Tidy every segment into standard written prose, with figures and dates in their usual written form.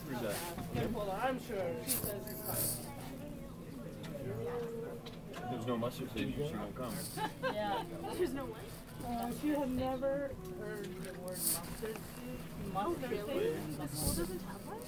Where's that? I'm sure. She says it's fine. There's no mustard seed, she won't come. Yeah. There's no what? She had never heard the word mustard seed. Mustard seed? The school doesn't have one?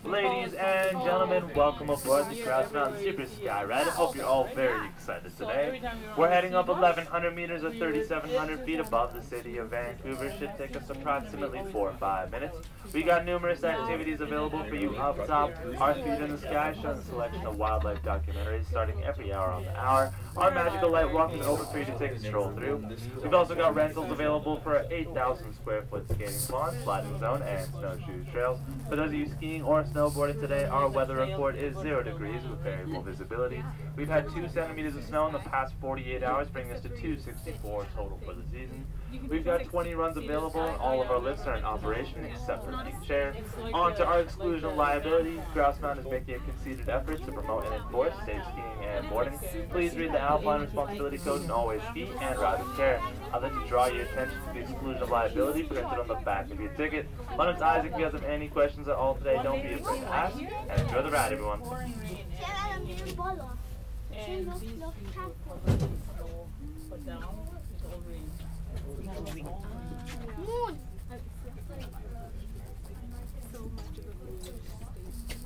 Ladies and gentlemen, welcome aboard the Grouse Mountain Super Skyride. I hope you're all very excited today. We're heading up 1,100 meters or 3,700 feet above the city of Vancouver. Should take us approximately 4 or 5 minutes. We got numerous activities available for you up top. Our Feet in the Sky showing a selection of wildlife documentaries starting every hour on the hour. Our magical light walk is open for you to take a stroll through. We've also got rentals available for an 8,000 square foot skating pond, sliding zone, and snowshoe trails. For those of you skiing or snowboarding today, our weather report is 0 degrees with variable visibility. We've had 2 centimeters of snow in the past 48 hours, bringing us to 264 total for the season. We've got 20 runs available, and all of our lifts are in operation except for Peak Chair. On to our exclusion liability. Grouse Mountain is making a conceded effort to promote and enforce safe skiing and boarding. Please read the Alpine Responsibility Code and always ski and ride with care. I'd like to draw your attention to the exclusion of liability printed on the back of your ticket. My name's Isaac. If you guys have any questions at all today, don't be afraid to ask. And enjoy the ride, everyone.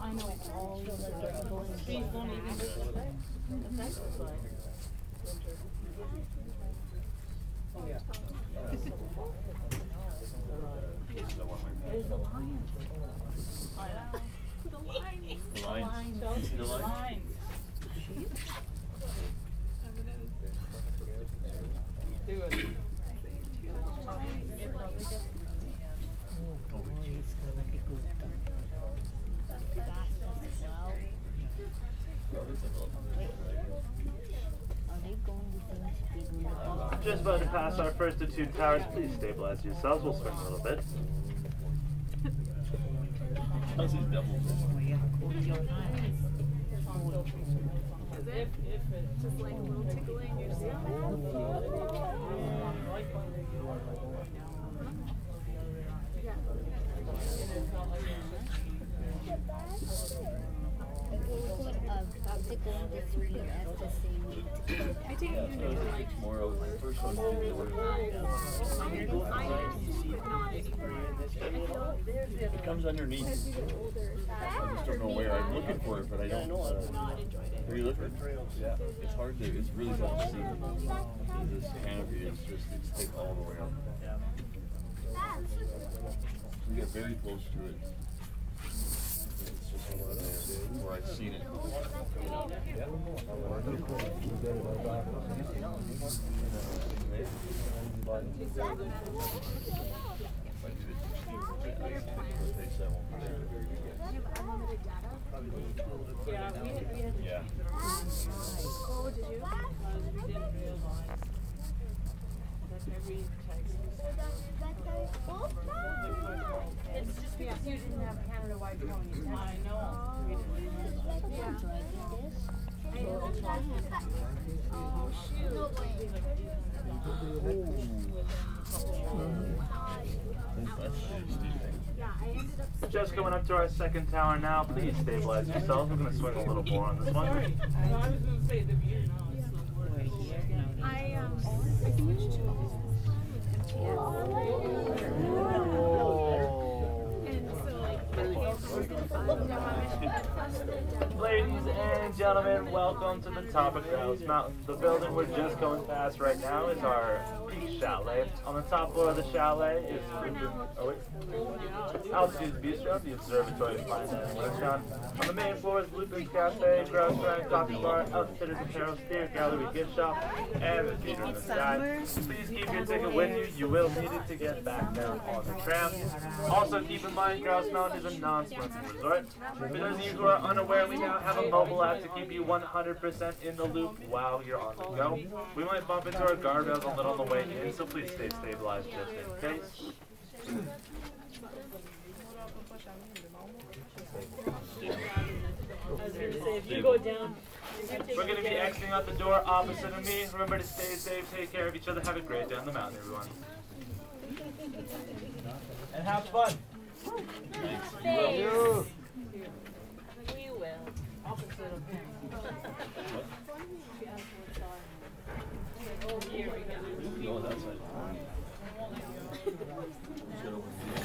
I know all the trees don't even affect us like winter. Oh yeah. There's the lions. Oh, yeah. The lions. The lions. You see the lions? Do it. Just about to pass our first of 2 towers. Please stabilize yourselves. We'll swing a little bit. How's his double? Is it? Just like a little tickling your stomach? Yeah. I take it you need to like More of the first one. It comes underneath. I just don't know where. I'm looking for it, but I don't. not enjoyed it. Are you looking? Yeah. It's hard to. It's really tough to see. This canopy is just. It's thick all the way up. We get very close to it. It's just over there where I've seen it. Yeah. Oh, did you? We didn't realize that every text It's just because you didn't have Canada-wide ponies. I know. We didn't realize. Oh, shoot. Yeah, I ended up. Just going up to our second tower now. Please stabilize yourselves. We're going to swing a little more on this one. I was going to say the view now is so worse. I can use 2 of these this time with MTS. And so, Ladies and gentlemen, welcome to the top of Grouse Mountain. The building we're just going past right now is our Peak Chalet. On the top floor of the chalet is Altitude Bistro, the Observatory Fine Dining Restaurant. On the main floor is Lupin's Cafe, Grouse Ride, Coffee Bar, Outfitters Apparel, Steer Gallery Gift Shop, and the Theater in the Sky. Please keep your ticket with you. You will need it to get back down on the tram. Also keep in mind, Grouse Mountain is a non-smoking resort. For those of you who are unaware, we now have a mobile app to keep you 100% in the loop while you're on the go. We might bump into our guardrails a little on the way in, so please stay stabilized just in case. I was going to say, if you go down, We're going to be exiting out the door opposite of me. Remember to stay safe, take care of each other, have a great day on the mountain, everyone. And have fun. Thanks. You will. We will. Opposite of him. She asked what size. Oh, here we go. You can go on that side. Just gotta open the